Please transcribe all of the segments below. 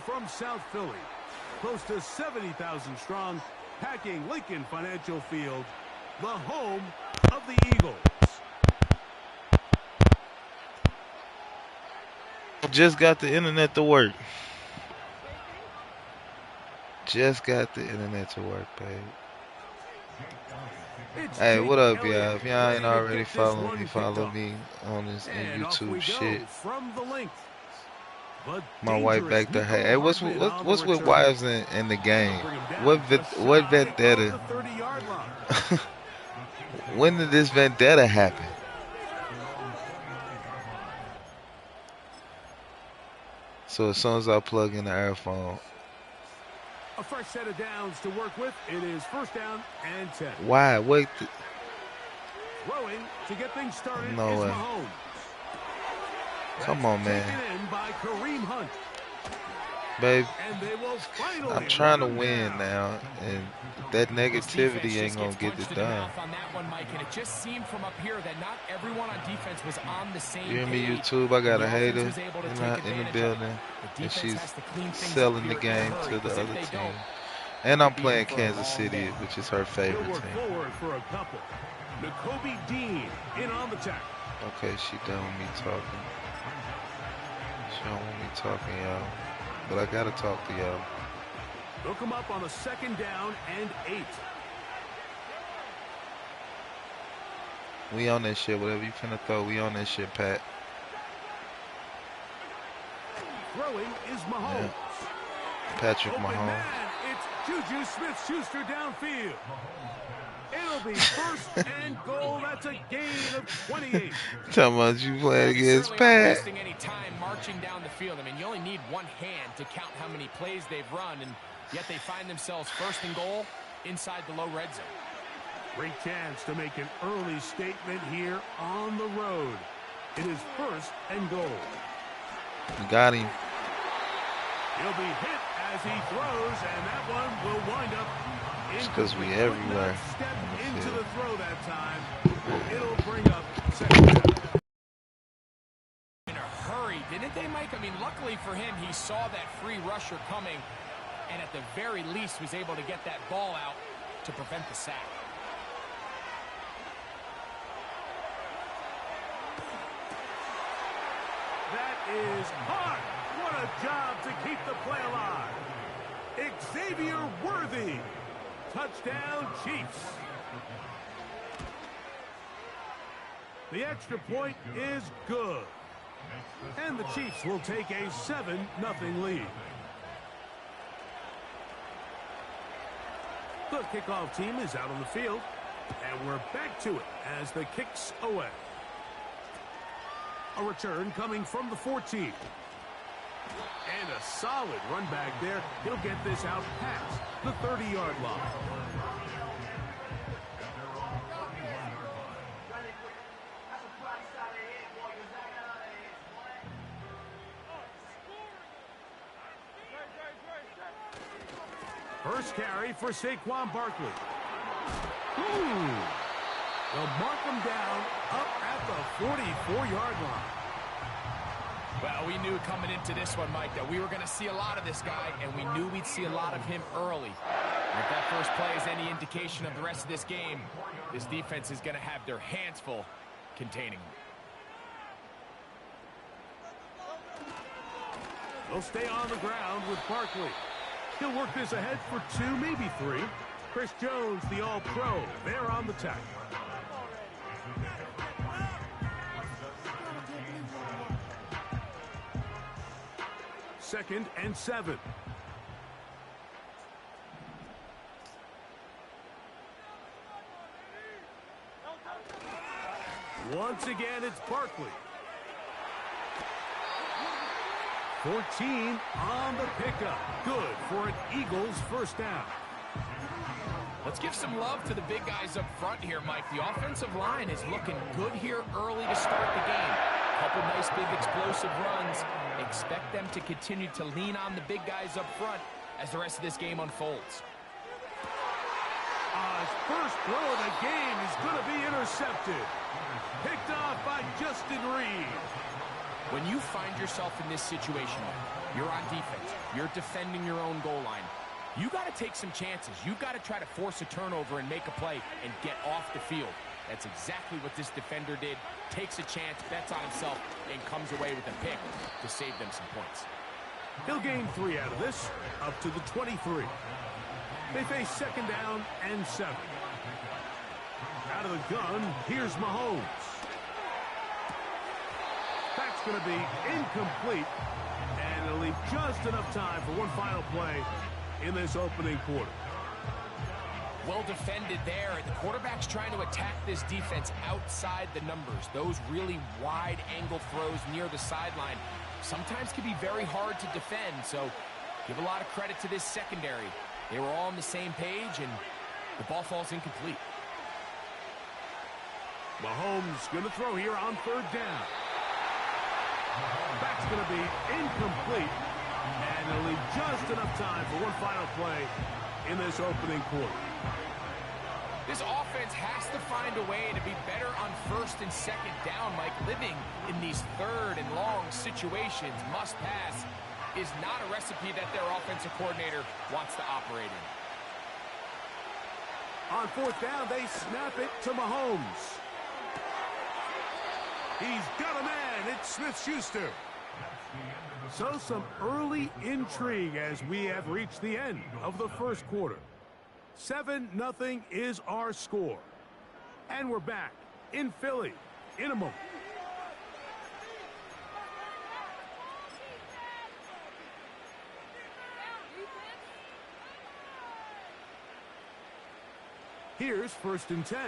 from South Philly, close to 70,000 strong, packing Lincoln Financial Field, the home of the Eagles. Just got the internet to work. Just got the internet to work, babe. Hey, what up, y'all? If y'all ain't already following me, follow me on this YouTube shit. From the length. My wife back there. Hey, what's with wives in the game? What vendetta? When did this vendetta happen? So as soon as I plug in the earphone. A fresh set of downs to work with. It is first down and 10. Why? Wait. Throwing to get things started no is way. Mahomes. Come on, man. Taken in by Kareem Hunt. Babe, And they will finally I'm trying to win now, and that negativity ain't gonna get it done. On that one, Mike, and it just seemed from up here that not everyone on defense was on the same You hear me, page. YouTube? I got a hater in the building, and she's selling the game to the other team. And I'm playing Kansas City, which is her favorite team. Forward for a couple. Nakobe Dean in on the tackle. Okay, she done with me talking. She don't want me talking, y'all. But I gotta talk to y'all. Look him up on a second down and 8. We on that shit. Whatever you finna throw, we on that shit, Pat. Throwing is Mahomes. Yeah. Patrick Mahomes. Man, it's Juju Smith-Schuster downfield. It'll be first and goal. That's a gain of 28. Talking about you playing against Pat. Not wasting any time marching down the field. I mean, you only need one hand to count how many plays they've run, and yet they find themselves first and goal inside the low red zone. Great chance to make an early statement here on the road. It is first and goal. We got him. He'll be hit as he throws, and that one will wind up. It's because we everywhere. Step into the throw that time. It'll bring up second down. In a hurry, didn't they, Mike? I mean, luckily for him, he saw that free rusher coming, and at the very least was able to get that ball out to prevent the sack. That is hard. What a job to keep the play alive. Xavier Worthy. Touchdown, Chiefs. The extra point is good. And the Chiefs will take a 7-0 lead. The kickoff team is out on the field. And we're back to it as the kick's away. A return coming from the 14. And a solid run back there. He'll get this out past the 30-yard line. First carry for Saquon Barkley. They'll mark him down up at the 44-yard line. Well, we knew coming into this one, Mike, that we were going to see a lot of this guy, and we knew we'd see a lot of him early. And if that first play is any indication of the rest of this game, this defense is going to have their hands full containing him. They'll stay on the ground with Barkley. He'll work this ahead for 2, maybe 3. Chris Jones, the All-Pro, there on the tackle. Second and 7. Once again, it's Barkley. 14 on the pickup. Good for an Eagles first down. Let's give some love to the big guys up front here, Mike. The offensive line is looking good here early to start the game. Couple nice big explosive runs. Expect them to continue to lean on the big guys up front as the rest of this game unfolds. His first throw of the game is going to be intercepted. Picked off by Justin Reed. When you find yourself in this situation, you're on defense, you're defending your own goal line, you got to take some chances. You got to try to force a turnover and make a play and get off the field. That's exactly what this defender did. Takes a chance, bets on himself, and comes away with a pick to save them some points. He'll gain 3 out of this, up to the 23. They face 2nd down and 7. Out of the gun, here's Mahomes. That's going to be incomplete, and it'll leave just enough time for one final play in this opening quarter. Well defended there, and the quarterback's trying to attack this defense outside the numbers. Those really wide angle throws near the sideline sometimes can be very hard to defend, so give a lot of credit to this secondary. They were all on the same page, and the ball falls incomplete. Mahomes going to throw here on 3rd down. That's going to be incomplete, and it'll leave just enough time for one final play in this opening quarter. This offense has to find a way to be better on 1st and 2nd down, Mike. Living in these 3rd and long situations, must pass, is not a recipe that their offensive coordinator wants to operate in. On 4th down, they snap it to Mahomes. He's got a man. It's Smith-Schuster. So some early intrigue as we have reached the end of the first quarter. 7-0 is our score. And we're back in Philly in a moment. Here's 1st and 10.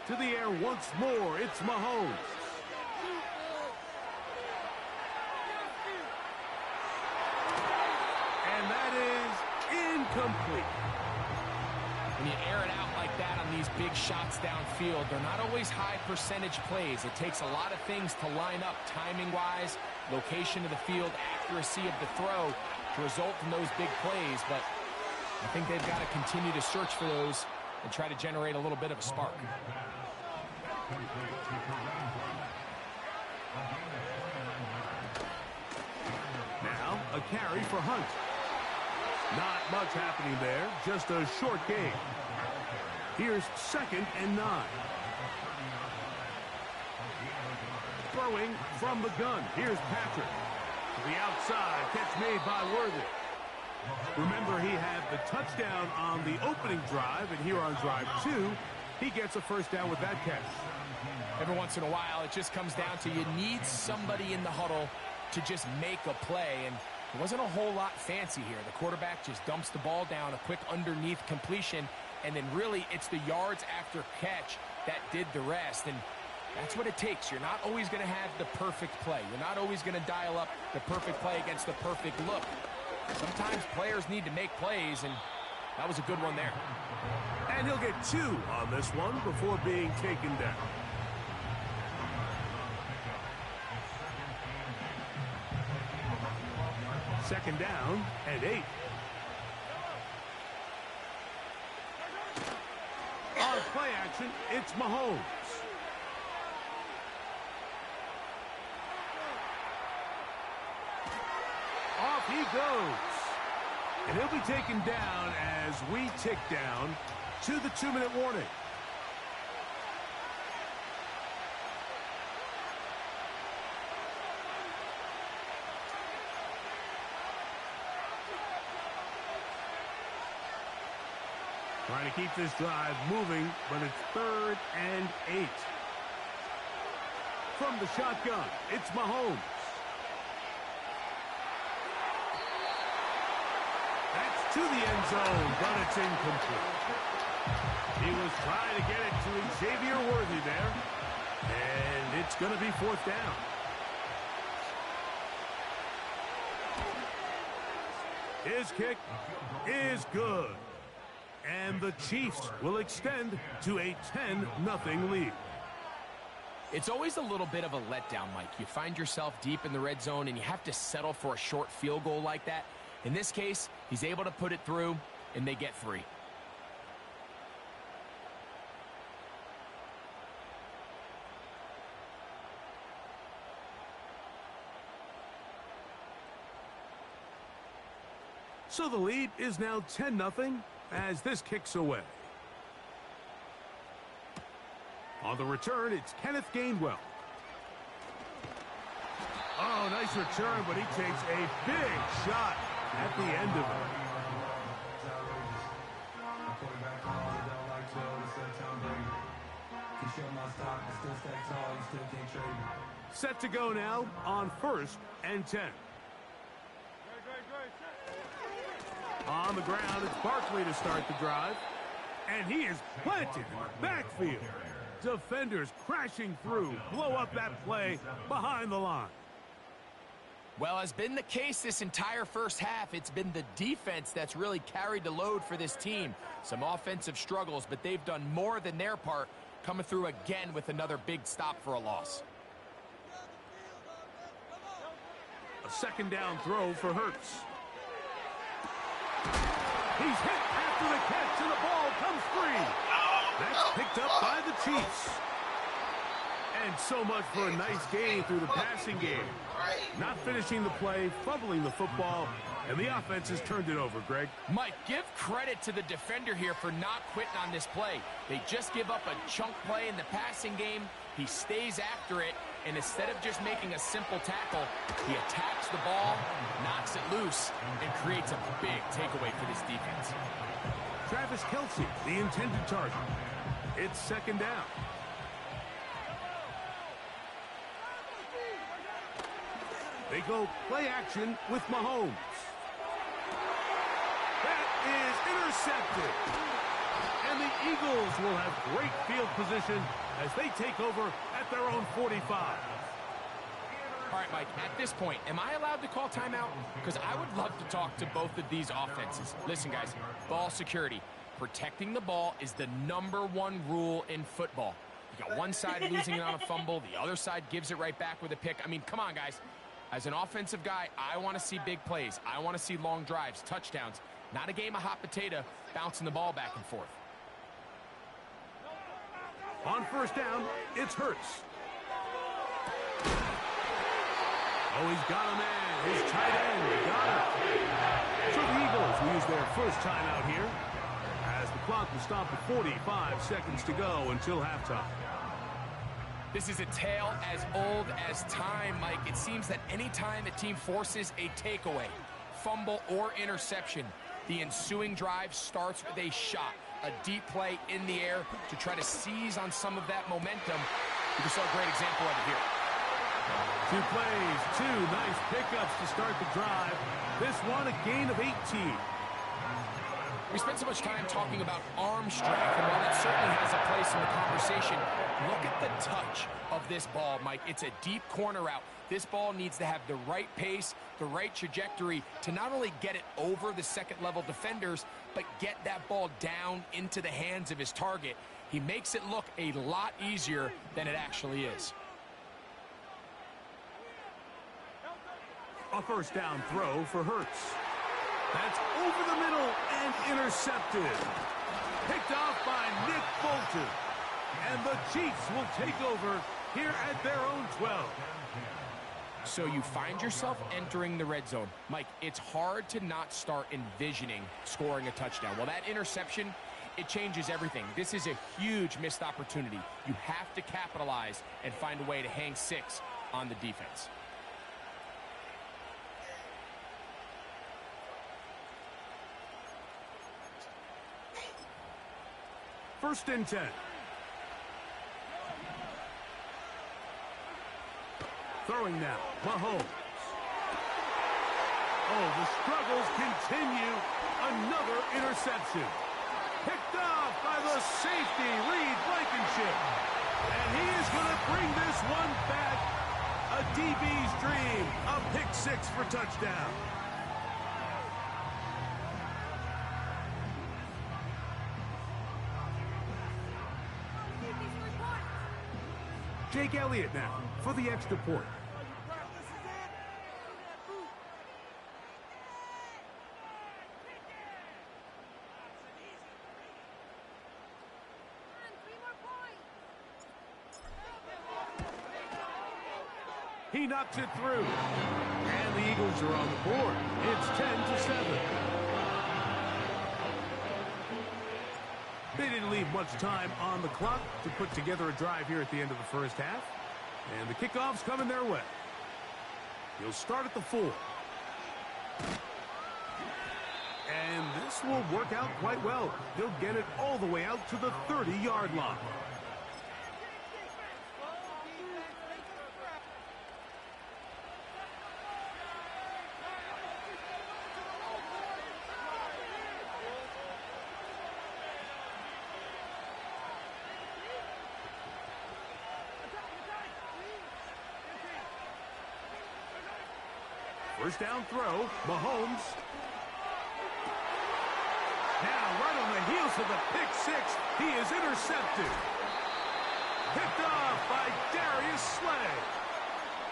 To the air once more, it's Mahomes. And that is incomplete. When you air it out like that on these big shots downfield, they're not always high percentage plays. It takes a lot of things to line up timing-wise, location of the field, accuracy of the throw to result in those big plays. But I think they've got to continue to search for those and try to generate a little bit of a spark. Now a carry for Hunt. Not much happening there, just a short gain. Here's 2nd and 9. Throwing from the gun. Here's Patrick. To the outside, catch made by Worthy. Remember, he had the touchdown on the opening drive, and here on drive 2, he gets a 1st down with that catch. Every once in a while, it just comes down to you need somebody in the huddle to just make a play, and it wasn't a whole lot fancy here. The quarterback just dumps the ball down, a quick underneath completion, and then really it's the yards after catch that did the rest, and that's what it takes. You're not always going to have the perfect play. You're not always going to dial up the perfect play against the perfect look. Sometimes players need to make plays, and that was a good one there. And he'll get 2 on this one before being taken down. Second down and 8. On play action, it's Mahomes. Off he goes. And he'll be taken down as we tick down to the 2-minute warning. Trying to keep this drive moving, but it's 3rd and 8. From the shotgun, it's Mahomes. That's to the end zone, but it's incomplete. He was trying to get it to Xavier Worthy there, and it's going to be 4th down. His kick is good. And the Chiefs will extend to a 10-0 lead. It's always a little bit of a letdown, Mike. You find yourself deep in the red zone, and you have to settle for a short field goal like that. In this case, he's able to put it through, and they get 3. So the lead is now 10-0 as this kicks away. On the return, it's Kenneth Gainwell. Oh, nice return, but he takes a big shot at the end of it. Set to go now on 1st and 10. On the ground, it's Barkley to start the drive. And he is planted in the backfield. Defenders crashing through, blow up that play behind the line. Well, as been the case this entire first half, it's been the defense that's really carried the load for this team. Some offensive struggles, but they've done more than their part, coming through again with another big stop for a loss. A second down throw for Hurts. He's hit after the catch, and the ball comes free. That's picked up by the Chiefs. And so much for a nice game through the passing game. Not finishing the play, fumbling the football, and the offense has turned it over, Greg. Mike, give credit to the defender here for not quitting on this play. They just give up a chunk play in the passing game. He stays after it, and instead of just making a simple tackle, he attacks the ball, knocks it loose, and creates a big takeaway for this defense. Travis Kelce, the intended target. It's second down. They go play action with Mahomes. That is intercepted. And the Eagles will have great field position as they take over at their own 45. All right, Mike, at this point, am I allowed to call timeout? Because I would love to talk to both of these offenses. Listen, guys, ball security. Protecting the ball is the #1 rule in football. You got one side losing it on a fumble, the other side gives it right back with a pick. I mean, come on, guys. As an offensive guy, I want to see big plays. I want to see long drives, touchdowns, not a game of hot potato bouncing the ball back and forth. On first down, it's Hurts. Oh, he's got a man. His tight end got it. So the Eagles will use their first timeout here as the clock will stop at 45 seconds to go until halftime. This is a tale as old as time, Mike. It seems that any time a team forces a takeaway, fumble, or interception, the ensuing drive starts with a shot, a deep play in the air to try to seize on some of that momentum. We just saw a great example of it here. 2 plays, 2 nice pickups to start the drive. This one, a gain of 18. We spent so much time talking about arm strength, and while that certainly has a place in the conversation, look at the touch of this ball, Mike. It's a deep corner route. This ball needs to have the right pace, the right trajectory to not only get it over the second-level defenders, but get that ball down into the hands of his target. He makes it look a lot easier than it actually is. A first down throw for Hurts. That's over the middle and intercepted. Picked off by Nick Bolton. And the Chiefs will take over here at their own 12. So you find yourself entering the red zone. Mike, it's hard to not start envisioning scoring a touchdown. Well, that interception, it changes everything. This is a huge missed opportunity. You have to capitalize and find a way to hang 6 on the defense. First and 10. Throwing now, Mahomes. Oh, the struggles continue. Another interception. Picked off by the safety, Reed Blankenship. And he is going to bring this one back. A DB's dream. A pick 6 for touchdown. Jake Elliott now for the extra point. He knocks it through. And the Eagles are on the board. It's 10-7. They didn't leave much time on the clock to put together a drive here at the end of the first half. And the kickoff's coming their way. He'll start at the 4. And this will work out quite well. He'll get it all the way out to the 30-yard line. First down throw, Mahomes. Now, right on the heels of the pick six, he is intercepted. Picked off by Darius Slay.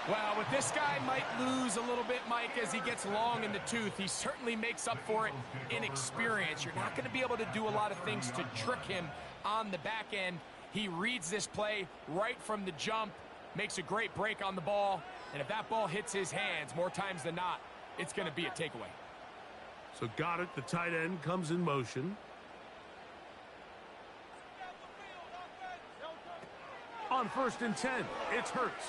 Well, with this guy might lose a little bit, Mike, as he gets long in the tooth. He certainly makes up for it in experience. You're not going to be able to do a lot of things to trick him on the back end. He reads this play right from the jump, makes a great break on the ball, and if that ball hits his hands more times than not, it's going to be a takeaway. So got it. The tight end comes in motion. On 1st and 10, it's Hurts.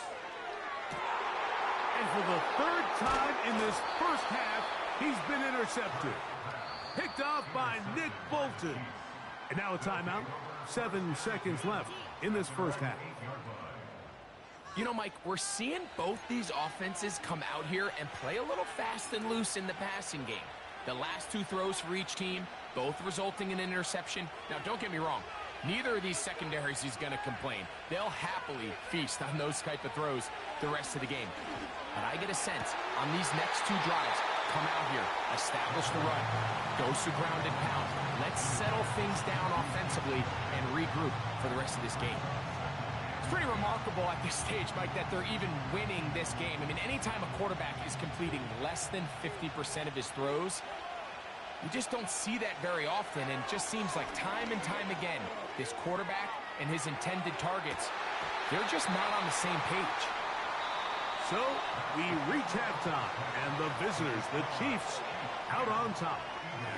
And for the 3rd time in this first half, he's been intercepted. Picked off by Nick Bolton. And now a timeout. 7 seconds left in this first half. You know, Mike, we're seeing both these offenses come out here and play a little fast and loose in the passing game. The last 2 throws for each team, both resulting in an interception. Now, don't get me wrong. Neither of these secondaries is going to complain. They'll happily feast on those type of throws the rest of the game. But I get a sense on these next 2 drives, come out here, establish the run, goes to ground and pound. Let's settle things down offensively and regroup for the rest of this game. It's pretty remarkable at this stage, Mike, that they're even winning this game. I mean, anytime a quarterback is completing less than 50% of his throws, you just don't see that very often, and it just seems like time and time again, this quarterback and his intended targets, they're just not on the same page. So we reach halftime, and the visitors, the Chiefs, out on top.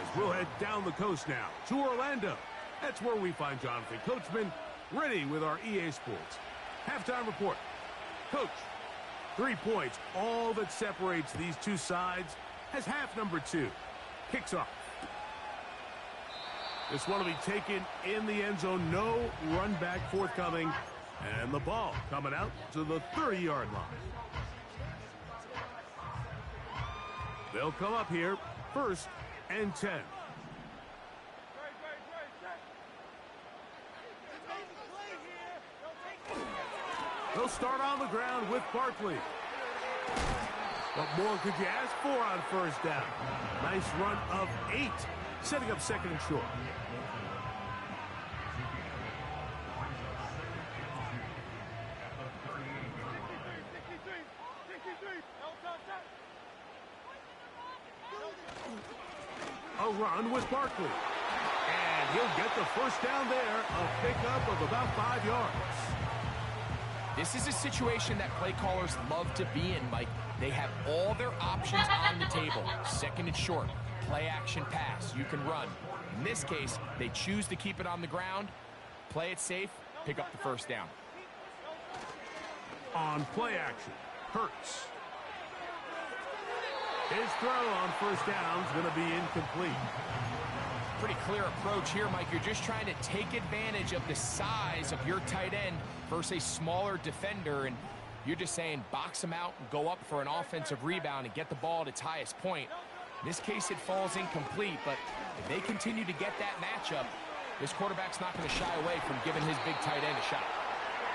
As we'll head down the coast now to Orlando. That's where we find Jonathan Coachman, ready with our EA Sports halftime report. Coach, 3 points, all that separates these two sides, as half number 2 kicks off. This one will be taken in the end zone, no run back forthcoming, and the ball coming out to the 30-yard line. They'll come up here, 1st and 10. They'll start on the ground with Barkley. What more could you ask for on 1st down? Nice run of 8, setting up 2nd and short. A run with Barkley. And he'll get the 1st down there, a pickup of about 5 yards. This is a situation that play callers love to be in, Mike. They have all their options on the table. 2nd and short, play action pass, you can run. In this case, they choose to keep it on the ground, play it safe, pick up the 1st down. On play action, Hurts. His throw on 1st down is going to be incomplete. Pretty clear approach here, Mike. You're just trying to take advantage of the size of your tight end versus a smaller defender, and you're just saying box him out and go up for an offensive rebound and get the ball at its highest point. In this case, it falls incomplete, but if they continue to get that matchup, this quarterback's not going to shy away from giving his big tight end a shot.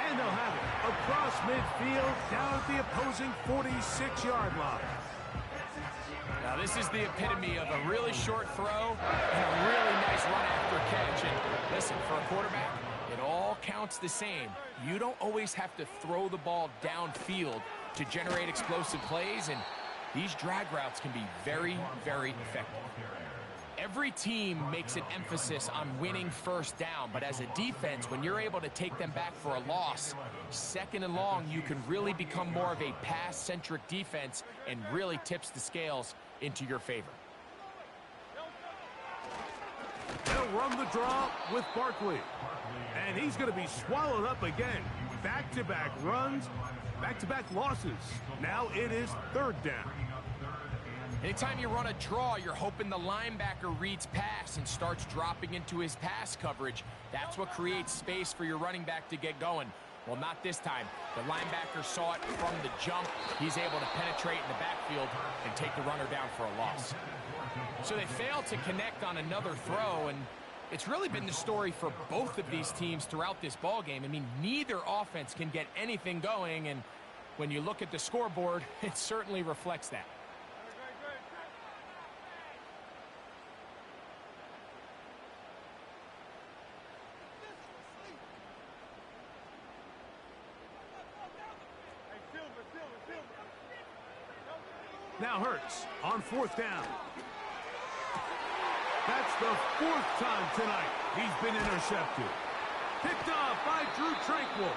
And they'll have it across midfield down at the opposing 46-yard line. Now, this is the epitome of a really short throw and a really nice run after catch. And listen, for a quarterback, it all counts the same. You don't always have to throw the ball downfield to generate explosive plays, and these drag routes can be very, very effective. Every team makes an emphasis on winning 1st down, but as a defense, when you're able to take them back for a loss, 2nd and long, you can really become more of a pass-centric defense and really tips the scales into your favor. They'll run the draw with Barkley. And he's going to be swallowed up again. Back-to-back runs, back-to-back losses. Now it is third down. Anytime you run a draw, you're hoping the linebacker reads pass and starts dropping into his pass coverage. That's what creates space for your running back to get going. Well, not this time. The linebacker saw it from the jump. He's able to penetrate in the backfield and take the runner down for a loss. So they failed to connect on another throw, and it's really been the story for both of these teams throughout this ballgame. I mean, neither offense can get anything going, and when you look at the scoreboard, it certainly reflects that. Now Hurts on fourth down. That's the fourth time tonight he's been intercepted. Picked off by Drew Tranquill.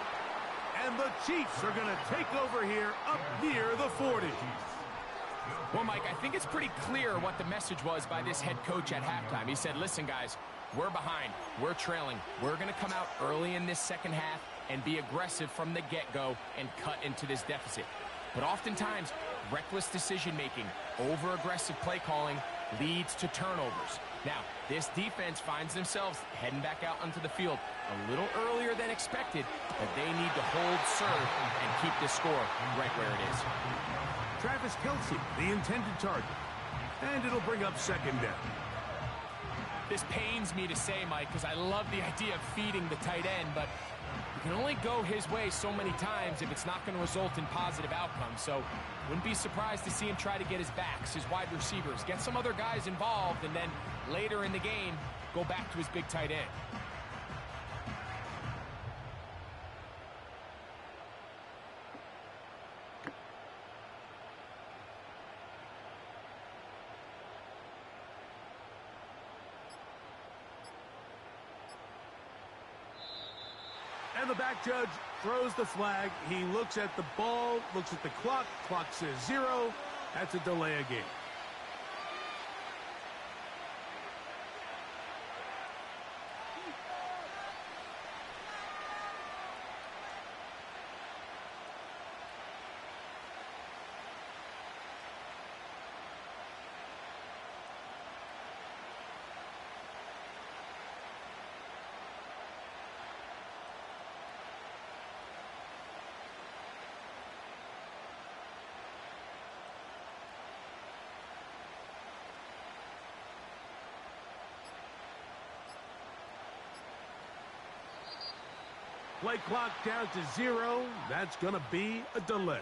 And the Chiefs are going to take over here up near the 40. Well, Mike, I think it's pretty clear what the message was by this head coach at halftime. He said, listen, guys, we're behind. We're trailing. We're going to come out early in this second half and be aggressive from the get-go and cut into this deficit. But oftentimes, reckless decision-making, over-aggressive play calling leads to turnovers. Now, this defense finds themselves heading back out onto the field a little earlier than expected, but they need to hold serve and keep this score right where it is. Travis Kelce, the intended target. And it'll bring up second down. This pains me to say, Mike, because I love the idea of feeding the tight end, but you can only go his way so many times if it's not going to result in positive outcomes. So wouldn't be surprised to see him try to get his backs, his wide receivers, get some other guys involved, and then later in the game, go back to his big tight end. And the back judge throws the flag. He looks at the ball, looks at the clock. Clock says 0. That's a delay of game. Play clock down to 0. That's going to be a delay.